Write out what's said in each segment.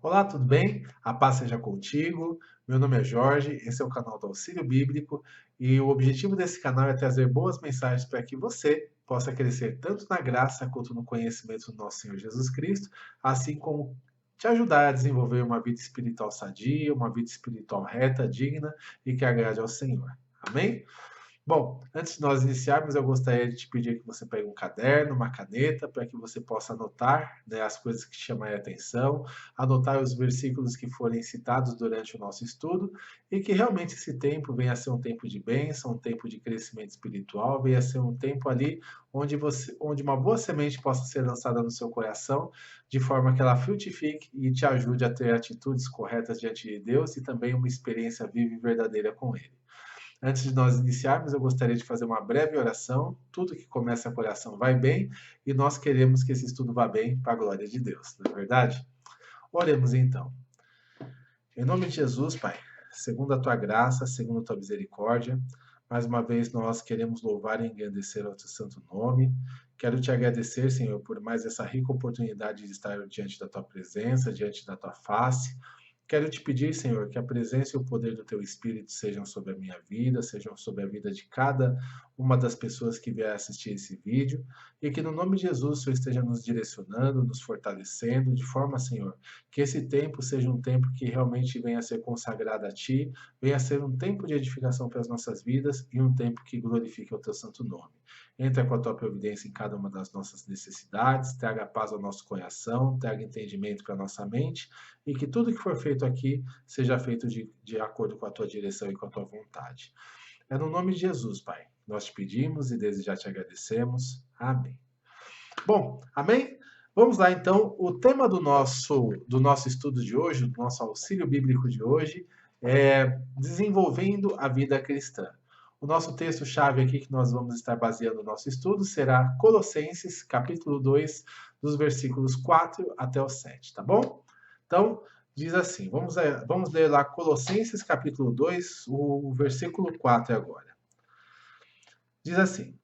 Olá, tudo bem? A paz seja contigo. Meu nome é Jorge, esse é o canal do Auxílio Bíblico e o objetivo desse canal é trazer boas mensagens para que você possa crescer tanto na graça quanto no conhecimento do nosso Senhor Jesus Cristo, assim como te ajudar a desenvolver uma vida espiritual sadia, uma vida espiritual reta, digna e que agrade ao Senhor. Amém? Bom, antes de nós iniciarmos, eu gostaria de te pedir que você pegue um caderno, uma caneta, para que você possa anotar, né, as coisas que te chamarem a atenção, anotar os versículos que forem citados durante o nosso estudo, e que realmente esse tempo venha a ser um tempo de bênção, um tempo de crescimento espiritual, venha a ser um tempo ali onde uma boa semente possa ser lançada no seu coração, de forma que ela frutifique e te ajude a ter atitudes corretas diante de Deus e também uma experiência viva e verdadeira com Ele. Antes de nós iniciarmos, eu gostaria de fazer uma breve oração. Tudo que começa com oração vai bem e nós queremos que esse estudo vá bem para a glória de Deus, não é verdade? Oremos então. Em nome de Jesus, Pai, segundo a tua graça, segundo a tua misericórdia, mais uma vez nós queremos louvar e engrandecer o teu santo nome. Quero te agradecer, Senhor, por mais essa rica oportunidade de estar diante da tua presença, diante da tua face. Quero te pedir, Senhor, que a presença e o poder do Teu Espírito sejam sobre a minha vida, sejam sobre a vida de cada uma das pessoas que vier assistir esse vídeo, e que no nome de Jesus o Senhor esteja nos direcionando, nos fortalecendo, de forma, Senhor, que esse tempo seja um tempo que realmente venha a ser consagrado a Ti, venha a ser um tempo de edificação para as nossas vidas e um tempo que glorifique o Teu santo nome. Entra com a Tua providência em cada uma das nossas necessidades, traga paz ao nosso coração, traga entendimento para a nossa mente, e que tudo que for feito aqui seja feito de acordo com a tua direção e com a tua vontade. É no nome de Jesus, Pai. Nós te pedimos e desde já te agradecemos. Amém. Bom, amém? Vamos lá então. O tema do nosso estudo de hoje, do nosso auxílio bíblico de hoje, é desenvolvendo a vida cristã. O nosso texto-chave aqui que nós vamos estar baseando o nosso estudo será Colossenses, capítulo 2, dos versículos 4 até o 7, tá bom? Então, diz assim, vamos ler lá Colossenses capítulo 2, o versículo 4 agora. Diz assim: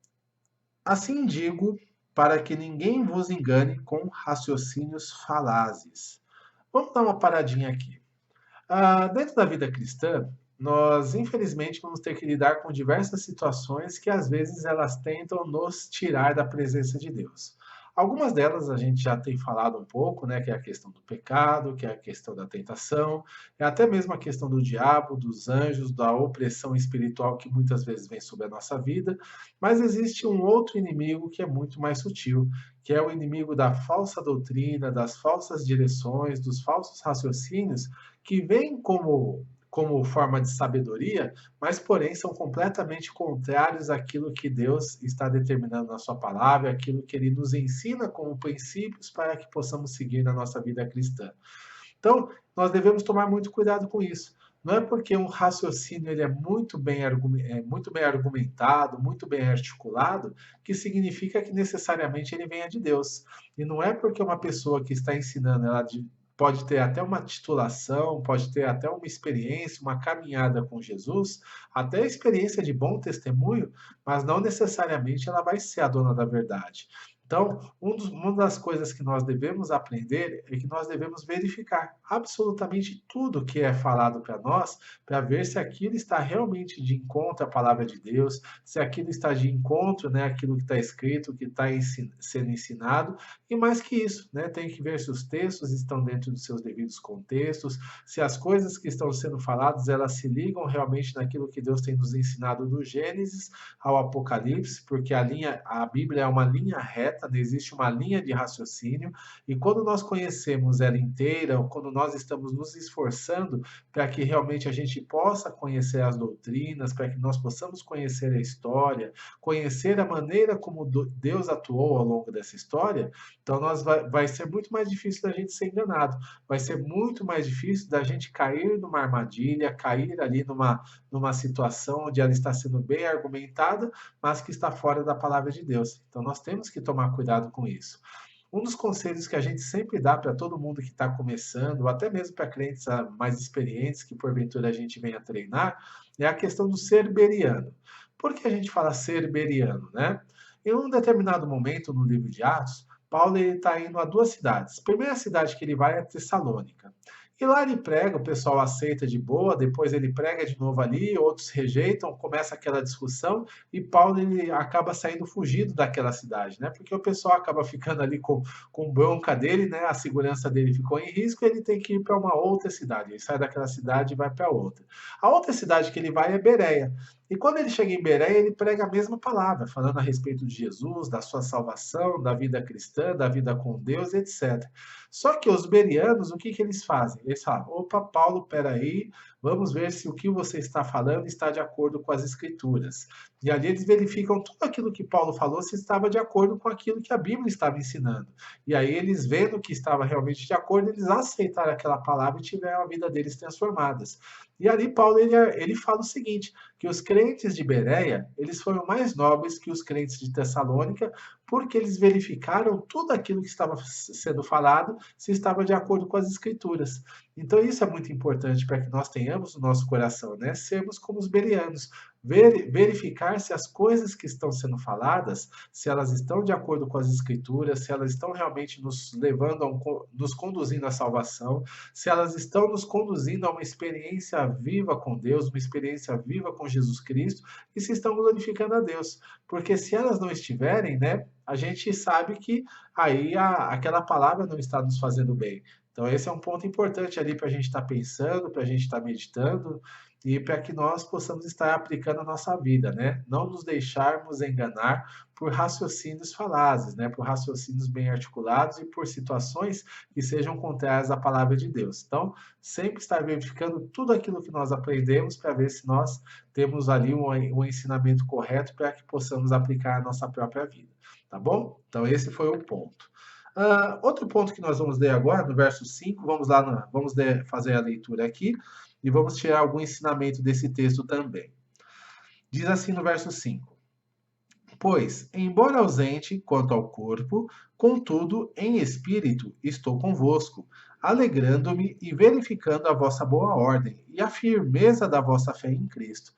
Assim digo, para que ninguém vos engane com raciocínios falazes. Vamos dar uma paradinha aqui. Dentro da vida cristã, nós infelizmente vamos ter que lidar com diversas situações que às vezes elas tentam nos tirar da presença de Deus. Algumas delas a gente já tem falado um pouco, né, que é a questão do pecado, que é a questão da tentação, é até mesmo a questão do diabo, dos anjos, da opressão espiritual que muitas vezes vem sobre a nossa vida, mas existe um outro inimigo que é muito mais sutil, que é o inimigo da falsa doutrina, das falsas direções, dos falsos raciocínios, que vêm como forma de sabedoria, mas porém são completamente contrários àquilo que Deus está determinando na sua palavra, aquilo que ele nos ensina como princípios para que possamos seguir na nossa vida cristã. Então, nós devemos tomar muito cuidado com isso. Não é porque um raciocínio ele é muito bem argumentado, muito bem articulado, que significa que necessariamente ele venha de Deus. E não é porque uma pessoa que está ensinando, pode ter até uma titulação, pode ter até uma experiência, uma caminhada com Jesus, até experiência de bom testemunho, mas não necessariamente ela vai ser a dona da verdade. Então, uma das coisas que nós devemos aprender é que nós devemos verificar absolutamente tudo que é falado para nós, para ver se aquilo está realmente de encontro à palavra de Deus, se aquilo está de encontro, né, aquilo que está escrito, que está sendo ensinado, e mais que isso, né, tem que ver se os textos estão dentro dos seus devidos contextos, se as coisas que estão sendo faladas, elas se ligam realmente naquilo que Deus tem nos ensinado do Gênesis ao Apocalipse, porque a Bíblia é uma linha reta, não existe uma linha de raciocínio, e quando nós conhecemos ela inteira, quando nós estamos nos esforçando para que realmente a gente possa conhecer as doutrinas, para que nós possamos conhecer a história, conhecer a maneira como Deus atuou ao longo dessa história, então vai ser muito mais difícil da gente ser enganado, vai ser muito mais difícil da gente cair numa armadilha, cair ali numa situação onde ela está sendo bem argumentada, mas que está fora da palavra de Deus. Então nós temos que tomar cuidado com isso. Um dos conselhos que a gente sempre dá para todo mundo que está começando, ou até mesmo para crentes mais experientes que porventura a gente venha treinar, é a questão do ser beriano. Por que a gente fala ser beriano, né? Em um determinado momento no livro de Atos, Paulo está indo a duas cidades. A primeira cidade que ele vai é Tessalônica. E lá ele prega, o pessoal aceita de boa, depois ele prega de novo ali, outros rejeitam, começa aquela discussão e Paulo ele acaba saindo fugido daquela cidade, né? Porque o pessoal acaba ficando ali com bronca dele, né? A segurança dele ficou em risco, ele tem que ir para uma outra cidade. Ele sai daquela cidade e vai para outra. A outra cidade que ele vai é Bereia. E quando ele chega em Bereia, ele prega a mesma palavra, falando a respeito de Jesus, da sua salvação, da vida cristã, da vida com Deus, etc. Só que os bereanos, o que, que eles fazem? Eles falam, opa, Paulo, peraí, vamos ver se o que você está falando está de acordo com as escrituras. E ali eles verificam tudo aquilo que Paulo falou, se estava de acordo com aquilo que a Bíblia estava ensinando. E aí eles vendo que estava realmente de acordo, eles aceitaram aquela palavra e tiveram a vida deles transformadas. E ali Paulo ele fala o seguinte, que os crentes de Bereia, eles foram mais nobres que os crentes de Tessalônica, porque eles verificaram tudo aquilo que estava sendo falado, se estava de acordo com as escrituras. Então isso é muito importante para que nós tenhamos no nosso coração, né? Sermos como os bereanos, verificar se as coisas que estão sendo faladas, se elas estão de acordo com as escrituras, se elas estão realmente nos levando, nos conduzindo à salvação, se elas estão nos conduzindo a uma experiência viva com Deus, uma experiência viva com Jesus Cristo, e se estão glorificando a Deus. Porque se elas não estiverem, né, a gente sabe que aí aquela palavra não está nos fazendo bem. Então, esse é um ponto importante ali para a gente estar pensando, para a gente estar meditando e para que nós possamos estar aplicando a nossa vida, né? Não nos deixarmos enganar por raciocínios falazes, né? Por raciocínios bem articulados e por situações que sejam contrárias à palavra de Deus. Então, sempre estar verificando tudo aquilo que nós aprendemos para ver se nós temos ali um ensinamento correto para que possamos aplicar a nossa própria vida, tá bom? Então, esse foi o ponto. Outro ponto que nós vamos ler agora, no verso 5, vamos lá, vamos fazer a leitura aqui e vamos tirar algum ensinamento desse texto também. Diz assim no verso 5: Pois, embora ausente quanto ao corpo, contudo, em espírito estou convosco, alegrando-me e verificando a vossa boa ordem e a firmeza da vossa fé em Cristo.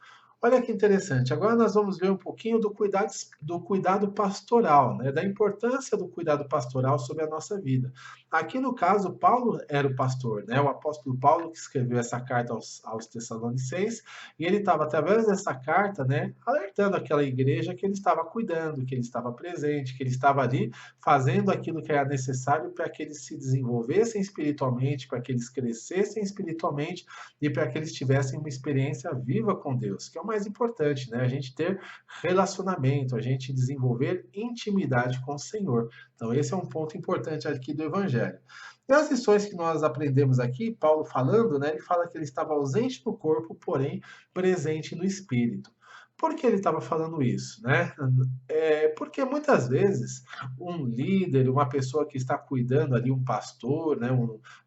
Olha que interessante, agora nós vamos ver um pouquinho do cuidado pastoral, né? Da importância do cuidado pastoral sobre a nossa vida. Aqui no caso, Paulo era o pastor, né? O apóstolo Paulo que escreveu essa carta aos Tessalonicenses, e ele estava, através dessa carta, né, alertando aquela igreja que ele estava cuidando, que ele estava presente, que ele estava ali fazendo aquilo que era necessário para que eles se desenvolvessem espiritualmente, para que eles crescessem espiritualmente e para que eles tivessem uma experiência viva com Deus, que é o mais importante, né? A gente ter relacionamento, a gente desenvolver intimidade com o Senhor. Então, esse é um ponto importante aqui do Evangelho. E as lições que nós aprendemos aqui, Paulo falando, né? Ele fala que ele estava ausente no corpo, porém presente no espírito. Por que ele estava falando isso, né? Porque muitas vezes um líder, uma pessoa que está cuidando ali, um pastor, né?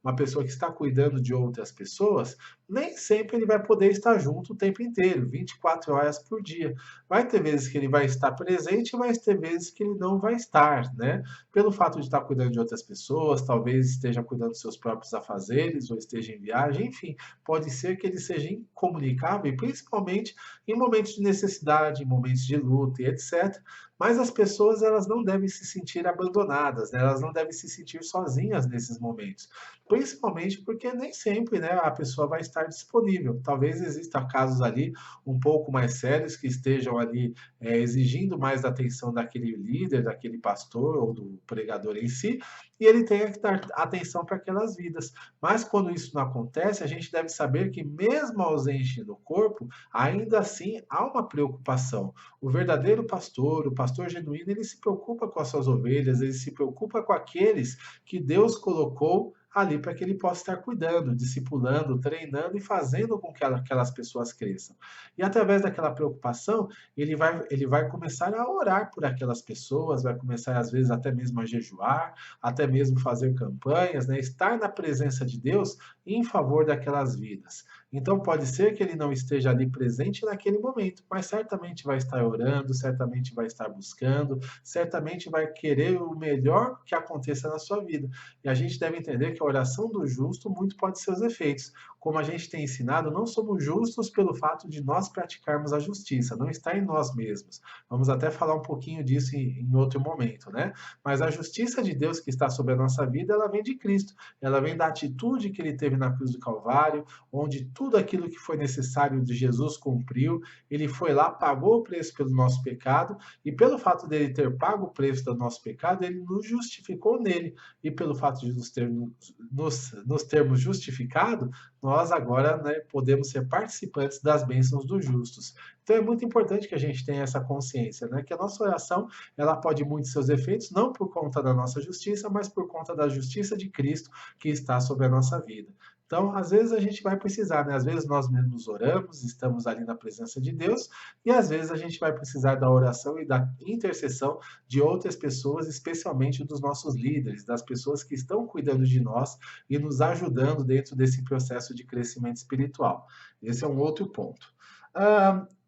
Uma pessoa que está cuidando de outras pessoas, nem sempre ele vai poder estar junto o tempo inteiro, 24 horas por dia. Vai ter vezes que ele vai estar presente, mas ter vezes que ele não vai estar, né? Pelo fato de estar cuidando de outras pessoas, talvez esteja cuidando dos seus próprios afazeres, ou esteja em viagem, enfim, pode ser que ele seja incomunicável, principalmente em momentos de necessidade, em momentos de luta e etc. Mas as pessoas elas não devem se sentir abandonadas, né? Elas não devem se sentir sozinhas nesses momentos, principalmente porque nem sempre, né, a pessoa vai estar disponível. Talvez existam casos ali um pouco mais sérios que estejam ali exigindo mais da atenção daquele líder, daquele pastor ou do pregador em si, e ele tenha que dar atenção para aquelas vidas. Mas quando isso não acontece, a gente deve saber que mesmo ausente do corpo, ainda assim há uma preocupação. O verdadeiro pastor, o pastor genuíno, ele se preocupa com as suas ovelhas, ele se preocupa com aqueles que Deus colocou ali para que ele possa estar cuidando, discipulando, treinando e fazendo com que aquelas pessoas cresçam. E através daquela preocupação, ele vai começar a orar por aquelas pessoas, vai começar às vezes até mesmo a jejuar, até mesmo fazer campanhas, né? Estar na presença de Deus em favor daquelas vidas. Então pode ser que ele não esteja ali presente naquele momento, mas certamente vai estar orando, certamente vai estar buscando, certamente vai querer o melhor que aconteça na sua vida. E a gente deve entender que a oração do justo, muito pode ser os efeitos. Como a gente tem ensinado, não somos justos pelo fato de nós praticarmos a justiça, não está em nós mesmos. Vamos até falar um pouquinho disso em outro momento, né? Mas a justiça de Deus que está sobre a nossa vida, ela vem de Cristo. Ela vem da atitude que ele teve na cruz do Calvário, onde tudo aquilo que foi necessário de Jesus cumpriu. Ele foi lá, pagou o preço pelo nosso pecado, e pelo fato dele ter pago o preço do nosso pecado, ele nos justificou nele. E pelo fato de nos termos justificado, nós agora, né, podemos ser participantes das bênçãos dos justos. Então é muito importante que a gente tenha essa consciência, né, que a nossa oração, ela pode muito seus efeitos, não por conta da nossa justiça, mas por conta da justiça de Cristo que está sobre a nossa vida. Então, às vezes a gente vai precisar, né? Às vezes nós mesmos oramos, estamos ali na presença de Deus, e às vezes a gente vai precisar da oração e da intercessão de outras pessoas, especialmente dos nossos líderes, das pessoas que estão cuidando de nós e nos ajudando dentro desse processo de crescimento espiritual. Esse é um outro ponto.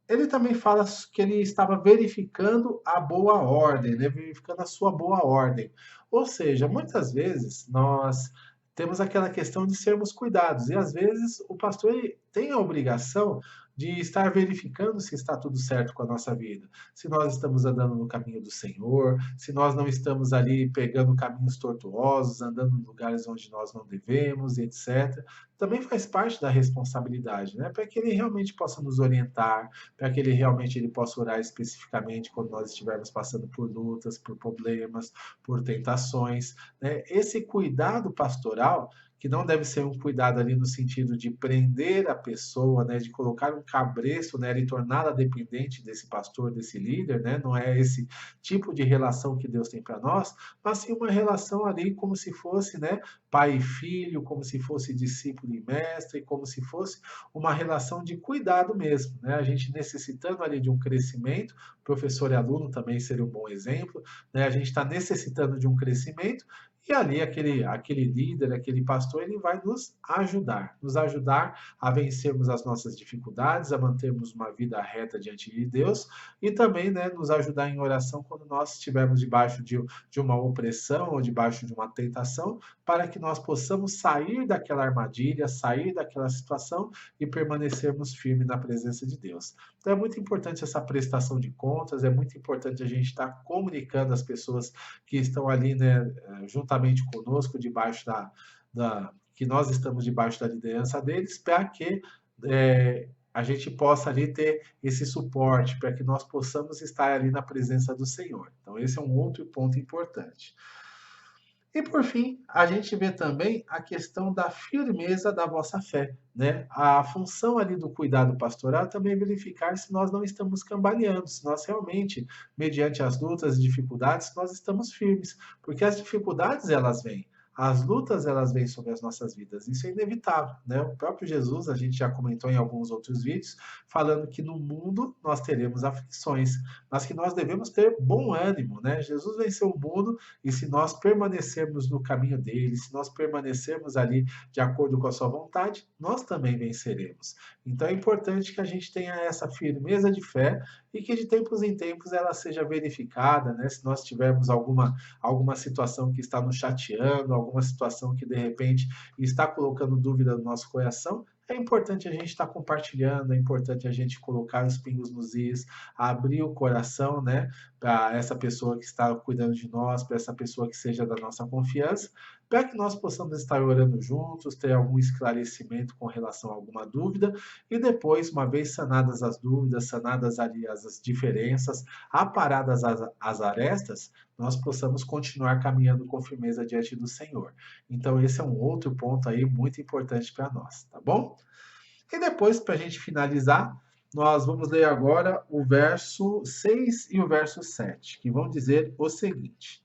Ele também fala que ele estava verificando a boa ordem, né? Verificando a sua boa ordem. Ou seja, muitas vezes nós temos aquela questão de sermos cuidados, e às vezes o pastor tem a obrigação de estar verificando se está tudo certo com a nossa vida, se nós estamos andando no caminho do Senhor, se nós não estamos ali pegando caminhos tortuosos, andando em lugares onde nós não devemos, etc. Também faz parte da responsabilidade, né? Para que ele realmente possa nos orientar, para que ele realmente possa orar especificamente quando nós estivermos passando por lutas, por problemas, por tentações, né? Esse cuidado pastoral, que não deve ser um cuidado ali no sentido de prender a pessoa, né, de colocar um cabresto nela e torná-la dependente desse pastor, desse líder, né? Não é esse tipo de relação que Deus tem para nós, mas sim uma relação ali como se fosse, né, pai e filho, como se fosse discípulo e mestre, como se fosse uma relação de cuidado mesmo, né? A gente necessitando ali de um crescimento, professor e aluno também seria um bom exemplo, né? A gente está necessitando de um crescimento, e ali aquele líder, aquele pastor, ele vai nos ajudar a vencermos as nossas dificuldades, a mantermos uma vida reta diante de Deus, e também, né, nos ajudar em oração quando nós estivermos debaixo de uma opressão ou debaixo de uma tentação, para que nós possamos sair daquela armadilha, sair daquela situação e permanecermos firmes na presença de Deus. Então é muito importante essa prestação de contas, é muito importante a gente estar comunicando às pessoas que estão ali, né, juntamente conosco, debaixo que nós estamos debaixo da liderança deles, para que a gente possa ali ter esse suporte, para que nós possamos estar ali na presença do Senhor. Então, esse é um outro ponto importante. E por fim, a gente vê também a questão da firmeza da vossa fé, né? A função ali do cuidado pastoral também é verificar se nós não estamos cambaleando, se nós realmente, mediante as lutas e dificuldades, nós estamos firmes, porque as dificuldades elas vêm. As lutas, elas vêm sobre as nossas vidas, isso é inevitável, né? O próprio Jesus, a gente já comentou em alguns outros vídeos, falando que no mundo nós teremos aflições, mas que nós devemos ter bom ânimo, né? Jesus venceu o mundo, e se nós permanecermos no caminho dele, se nós permanecermos ali de acordo com a sua vontade, nós também venceremos. Então é importante que a gente tenha essa firmeza de fé e que de tempos em tempos ela seja verificada, né? Se nós tivermos alguma situação que está nos chateando, alguma situação que de repente está colocando dúvida no nosso coração, é importante a gente estar compartilhando, é importante a gente colocar os pingos nos is, abrir o coração, né, para essa pessoa que está cuidando de nós, para essa pessoa que seja da nossa confiança, para que nós possamos estar orando juntos, ter algum esclarecimento com relação a alguma dúvida, e depois, uma vez sanadas as dúvidas, sanadas ali as diferenças, aparadas as arestas, nós possamos continuar caminhando com firmeza diante do Senhor. Então, esse é um outro ponto aí muito importante para nós, tá bom? E depois, para a gente finalizar, nós vamos ler agora o verso 6 e o verso 7, que vão dizer o seguinte: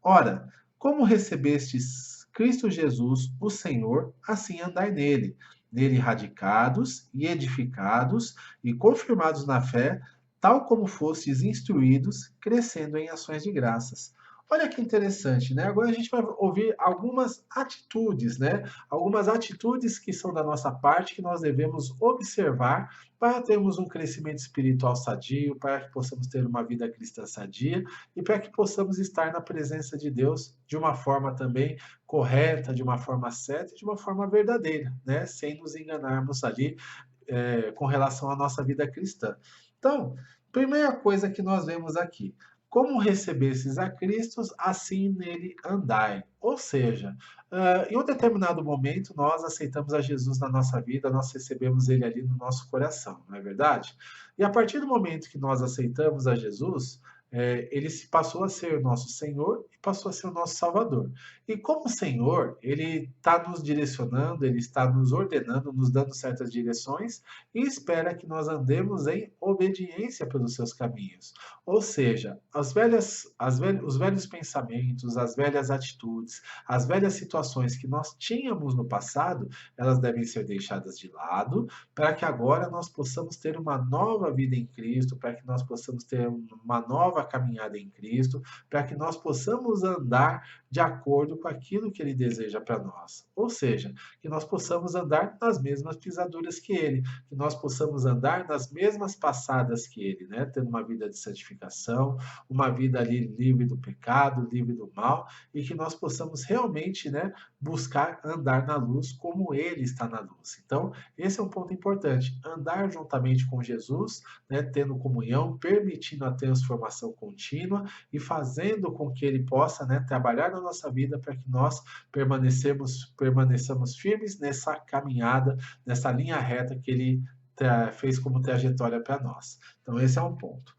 Ora, como recebestes Cristo Jesus, o Senhor, assim andai nele radicados e edificados e confirmados na fé, tal como fostes instruídos, crescendo em ações de graças. Olha que interessante, né? Agora a gente vai ouvir algumas atitudes, né? Algumas atitudes que são da nossa parte que nós devemos observar para termos um crescimento espiritual sadio, para que possamos ter uma vida cristã sadia e para que possamos estar na presença de Deus de uma forma também correta, de uma forma certa e de uma forma verdadeira, né? Sem nos enganarmos ali com relação à nossa vida cristã. Então, primeira coisa que nós vemos aqui, como recebestes a Cristo, assim nele andai. Ou seja, em um determinado momento nós aceitamos a Jesus na nossa vida, nós recebemos ele ali no nosso coração, não é verdade? E a partir do momento que nós aceitamos a Jesus, ele se passou a ser o nosso Senhor e passou a ser o nosso Salvador. E como Senhor, ele está nos direcionando, ele está nos ordenando, nos dando certas direções e espera que nós andemos em obediência pelos seus caminhos. Ou seja, os velhos pensamentos, as velhas atitudes, as velhas situações que nós tínhamos no passado, elas devem ser deixadas de lado para que agora nós possamos ter uma nova vida em Cristo, para que nós possamos ter uma nova caminhada em Cristo, para que nós possamos andar de acordo com aquilo que Ele deseja para nós. Ou seja, que nós possamos andar nas mesmas pisaduras que Ele, que nós possamos andar nas mesmas passadas que Ele, né? Tendo uma vida de santificação, uma vida ali livre do pecado, livre do mal, e que nós possamos realmente, né, buscar andar na luz como Ele está na luz. Então, esse é um ponto importante, andar juntamente com Jesus, né, tendo comunhão, permitindo a transformação contínua e fazendo com que Ele possa, né, trabalhar na nossa vida para que nós permaneçamos firmes nessa caminhada, nessa linha reta que Ele fez como trajetória para nós. Então, esse é um ponto.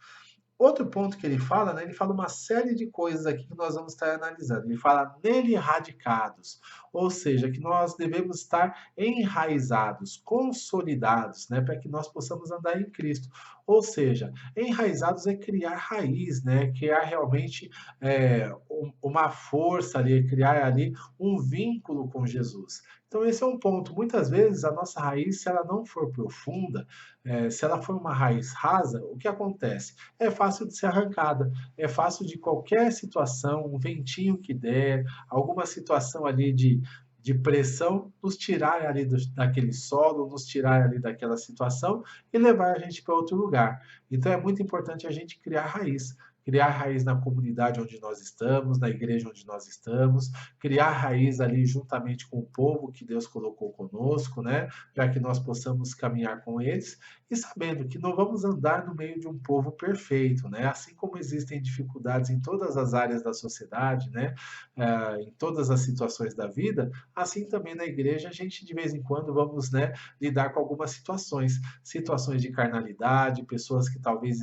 Outro ponto que ele fala, né, ele fala uma série de coisas aqui que nós vamos estar analisando. Ele fala nele radicados, ou seja, que nós devemos estar enraizados, consolidados, né, para que nós possamos andar em Cristo. Ou seja, enraizados é criar raiz, né, criar realmente uma força ali, criar ali um vínculo com Jesus. Então, esse é um ponto. Muitas vezes, a nossa raiz, se ela não for profunda, se ela for uma raiz rasa, o que acontece? É fácil de ser arrancada, é fácil de qualquer situação, um ventinho que der, alguma situação ali de pressão, nos tirar ali daquele solo, nos tirar ali daquela situação e levar a gente para outro lugar. Então é muito importante a gente criar raiz na comunidade onde nós estamos, na igreja onde nós estamos, criar raiz ali juntamente com o povo que Deus colocou conosco, né, para que nós possamos caminhar com eles e sabendo que não vamos andar no meio de um povo perfeito, né? Assim como existem dificuldades em todas as áreas da sociedade, né? Em todas as situações da vida, assim também na igreja a gente de vez em quando vamos, né, lidar com algumas situações de carnalidade, pessoas que talvez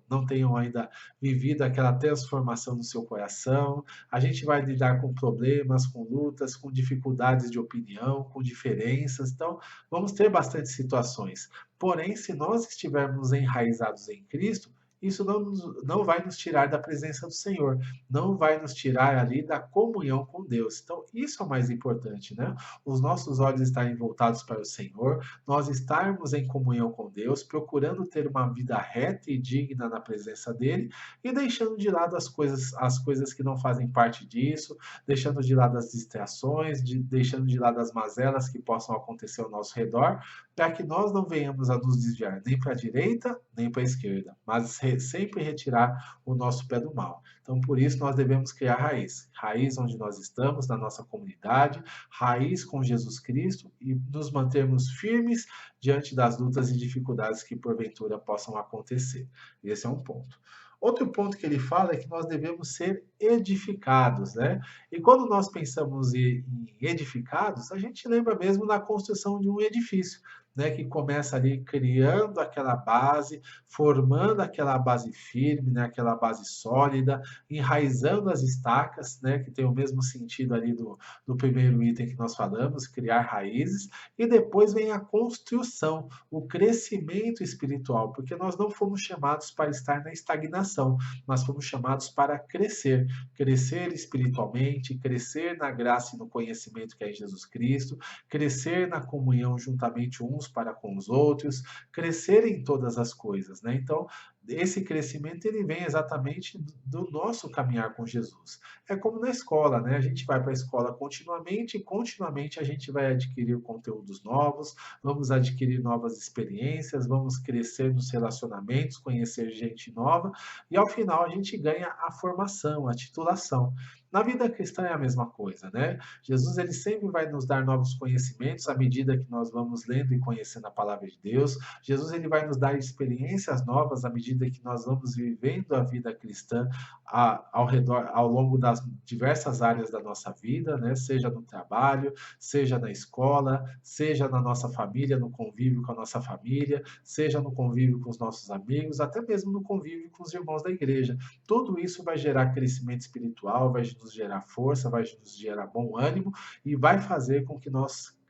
não tenham ainda vivido aquela transformação no seu coração. A gente vai lidar com problemas, com lutas, com dificuldades de opinião, com diferenças. Então, vamos ter bastante situações. Porém, se nós estivermos enraizados em Cristo, isso não vai nos tirar da presença do Senhor, não vai nos tirar ali da comunhão com Deus. Então, isso é o mais importante, né? Os nossos olhos estarem voltados para o Senhor, nós estarmos em comunhão com Deus, procurando ter uma vida reta e digna na presença dele e deixando de lado as coisas que não fazem parte disso, deixando de lado as distrações, deixando de lado as mazelas que possam acontecer ao nosso redor, para que nós não venhamos a nos desviar nem para a direita, nem para a esquerda, mas sempre retirar o nosso pé do mal. Então, por isso, nós devemos criar raiz. Raiz onde nós estamos, na nossa comunidade, raiz com Jesus Cristo e nos mantermos firmes diante das lutas e dificuldades que porventura possam acontecer. Esse é um ponto. Outro ponto que ele fala é que nós devemos ser edificados, né? E quando nós pensamos em edificados, a gente lembra mesmo da construção de um edifício, né? Que começa ali criando aquela base, formando aquela base firme, né? Aquela base sólida, enraizando as estacas, né? Que tem o mesmo sentido ali do primeiro item que nós falamos, criar raízes, e depois vem a construção, o crescimento espiritual, porque nós não fomos chamados para estar na estagnação, mas fomos chamados para crescer, crescer espiritualmente, crescer na graça e no conhecimento que é em Jesus Cristo, crescer na comunhão juntamente uns para com os outros, crescer em todas as coisas, né? Então, esse crescimento ele vem exatamente do nosso caminhar com Jesus. É como na escola, né? A gente vai para a escola continuamente e continuamente a gente vai adquirir conteúdos novos, vamos adquirir novas experiências, vamos crescer nos relacionamentos, conhecer gente nova e ao final a gente ganha a formação, a titulação. Na vida cristã é a mesma coisa, né? Jesus ele sempre vai nos dar novos conhecimentos à medida que nós vamos lendo e conhecendo a palavra de Deus. Jesus ele vai nos dar experiências novas à medida que nós vamos vivendo a vida cristã ao redor, ao longo das diversas áreas da nossa vida, né? Seja no trabalho, seja na escola, seja na nossa família, no convívio com a nossa família, seja no convívio com os nossos amigos, até mesmo no convívio com os irmãos da igreja. Tudo isso vai gerar crescimento espiritual, vai nos gerar força, vai nos gerar bom ânimo e vai fazer com que nós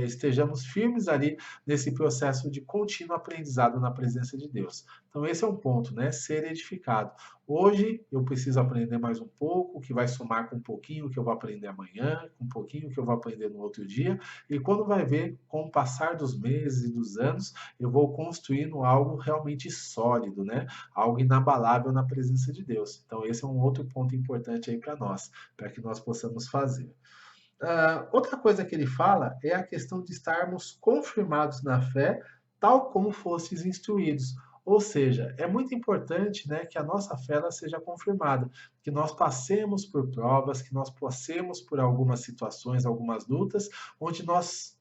estejamos firmes ali nesse processo de contínuo aprendizado na presença de Deus. Então, esse é um ponto, né? Ser edificado. Hoje eu preciso aprender mais um pouco, que vai somar com um pouquinho que eu vou aprender amanhã, com um pouquinho que eu vou aprender no outro dia, e quando vai ver, com o passar dos meses e dos anos, eu vou construindo algo realmente sólido, né? Algo inabalável na presença de Deus. Então, esse é um outro ponto importante aí para nós, para que nós possamos fazer. Outra coisa que ele fala é a questão de estarmos confirmados na fé, tal como fostes instruídos. Ou seja, é muito importante, né, que a nossa fé ela seja confirmada, que nós passemos por provas, que nós passemos por algumas situações, algumas lutas, onde nós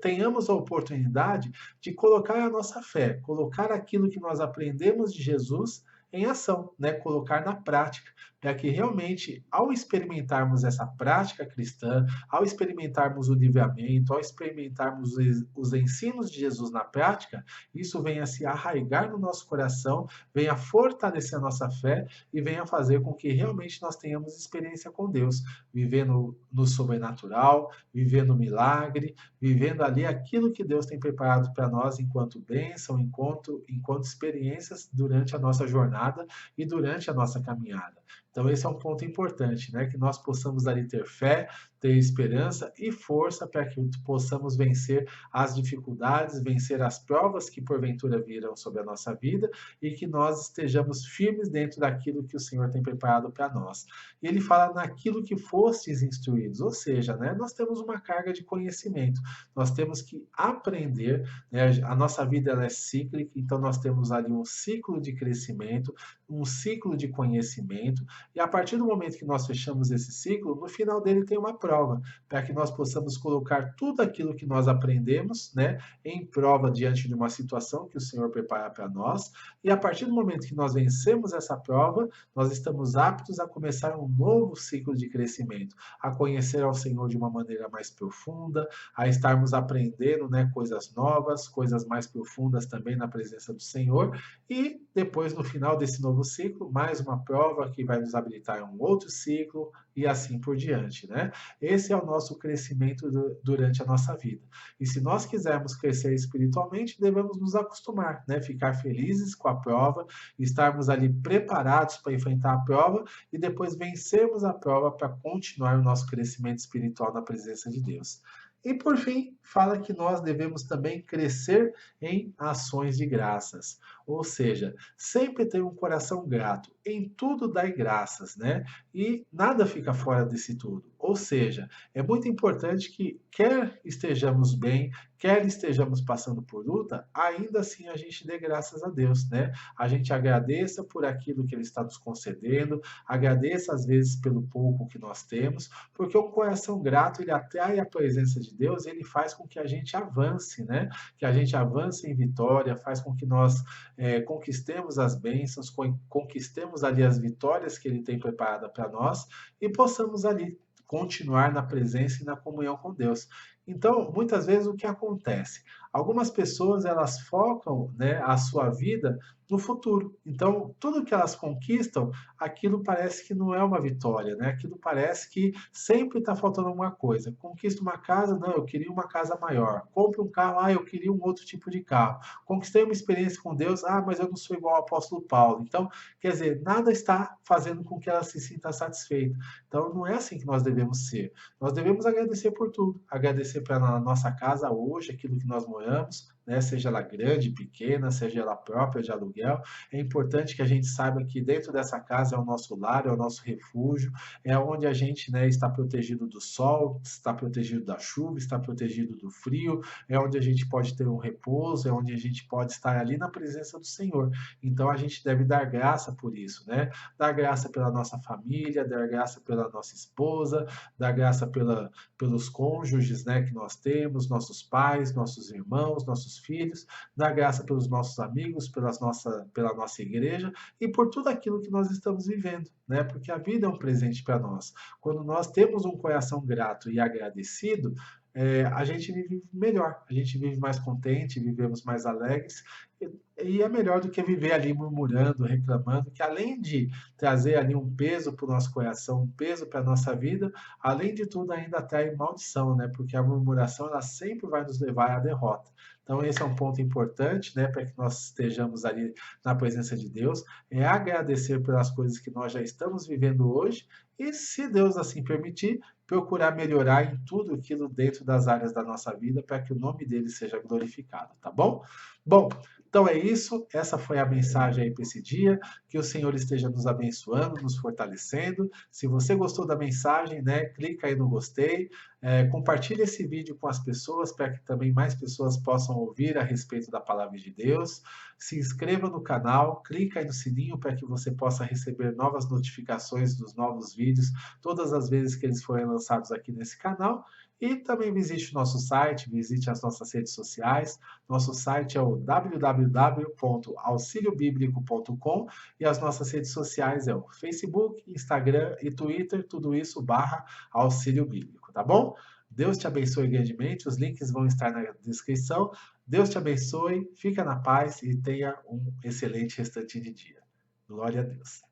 tenhamos a oportunidade de colocar a nossa fé, colocar aquilo que nós aprendemos de Jesus em ação, né? Colocar na prática, para que realmente, ao experimentarmos essa prática cristã, ao experimentarmos o livramento, ao experimentarmos os ensinos de Jesus na prática, isso venha se arraigar no nosso coração, venha fortalecer a nossa fé e venha fazer com que realmente nós tenhamos experiência com Deus, vivendo no sobrenatural, vivendo o milagre, vivendo ali aquilo que Deus tem preparado para nós enquanto bênção, enquanto experiências durante a nossa jornada e durante a nossa caminhada. Então, esse é um ponto importante, né? Que nós possamos ali ter fé, ter esperança e força para que possamos vencer as dificuldades, vencer as provas que porventura virão sobre a nossa vida e que nós estejamos firmes dentro daquilo que o Senhor tem preparado para nós. E ele fala naquilo que fostes instruídos, ou seja, né? Nós temos uma carga de conhecimento, nós temos que aprender, né? A nossa vida ela é cíclica, então nós temos ali um ciclo de crescimento, um ciclo de conhecimento, e a partir do momento que nós fechamos esse ciclo, no final dele tem uma prova, para que nós possamos colocar tudo aquilo que nós aprendemos, né, em prova diante de uma situação que o Senhor prepara para nós, e a partir do momento que nós vencemos essa prova, nós estamos aptos a começar um novo ciclo de crescimento, a conhecer ao Senhor de uma maneira mais profunda, a estarmos aprendendo, né, coisas novas, coisas mais profundas também na presença do Senhor, e depois, no final desse novo ciclo, mais uma prova que vai nos habilitar a um outro ciclo e assim por diante, né? Esse é o nosso crescimento durante a nossa vida. E se nós quisermos crescer espiritualmente, devemos nos acostumar, né? Ficar felizes com a prova, estarmos ali preparados para enfrentar a prova e depois vencermos a prova para continuar o nosso crescimento espiritual na presença de Deus. E por fim, fala que nós devemos também crescer em ações de graças. Ou seja, sempre ter um coração grato. Em tudo dai graças, né? E nada fica fora desse tudo. Ou seja, é muito importante que, quer estejamos bem, quer estejamos passando por luta, ainda assim a gente dê graças a Deus, né? A gente agradeça por aquilo que Ele está nos concedendo, agradeça às vezes pelo pouco que nós temos, porque um coração grato, ele atrai a presença de Deus, ele faz com que a gente avance, né? Que a gente avance em vitória, faz com que nós conquistemos as bênçãos, conquistemos ali as vitórias que Ele tem preparada para nós e possamos ali continuar na presença e na comunhão com Deus. Então, muitas vezes o que acontece? Algumas pessoas elas focam, né, a sua vida no futuro. Então, tudo que elas conquistam, aquilo parece que não é uma vitória, né? Aquilo parece que sempre está faltando alguma coisa. Conquista uma casa, não, eu queria uma casa maior. Compre um carro, eu queria um outro tipo de carro. Conquistei uma experiência com Deus, mas eu não sou igual ao apóstolo Paulo. Então, quer dizer, nada está fazendo com que ela se sinta satisfeita. Então, não é assim que nós devemos ser. Nós devemos agradecer por tudo. Agradecer pela nossa casa hoje, aquilo que nós moramos, né, seja ela grande, pequena, seja ela própria de aluguel, é importante que a gente saiba que dentro dessa casa é o nosso lar, é o nosso refúgio, é onde a gente, né, está protegido do sol, está protegido da chuva, está protegido do frio, é onde a gente pode ter um repouso, é onde a gente pode estar ali na presença do Senhor. Então a gente deve dar graça por isso, né? Dar graça pela nossa família, dar graça pela nossa esposa, dar graça pelos cônjuges, né, que nós temos, nossos pais, nossos irmãos, nossos filhos, dar graça pelos nossos amigos, pela nossa igreja e por tudo aquilo que nós estamos vivendo, né? Porque a vida é um presente para nós. Quando nós temos um coração grato e agradecido, a gente vive melhor, a gente vive mais contente, vivemos mais alegres, e é melhor do que viver ali murmurando, reclamando, que além de trazer ali um peso para o nosso coração, um peso para a nossa vida, além de tudo ainda atrai maldição, né? Porque a murmuração ela sempre vai nos levar à derrota. Então esse é um ponto importante, né, para que nós estejamos ali na presença de Deus, é agradecer pelas coisas que nós já estamos vivendo hoje e, se Deus assim permitir, procurar melhorar em tudo aquilo dentro das áreas da nossa vida para que o nome dele seja glorificado, tá bom? Bom, então é isso, essa foi a mensagem aí para esse dia, que o Senhor esteja nos abençoando, nos fortalecendo. Se você gostou da mensagem, né, clica aí no gostei, compartilhe esse vídeo com as pessoas para que também mais pessoas possam ouvir a respeito da palavra de Deus. Se inscreva no canal, clica aí no sininho para que você possa receber novas notificações dos novos vídeos todas as vezes que eles forem lançados aqui nesse canal. E também visite o nosso site, visite as nossas redes sociais. Nosso site é o www.auxiliobiblico.com e as nossas redes sociais é o Facebook, Instagram e Twitter, tudo isso /Auxílio Bíblico, tá bom? Deus te abençoe grandemente, os links vão estar na descrição. Deus te abençoe, fica na paz e tenha um excelente restante de dia. Glória a Deus.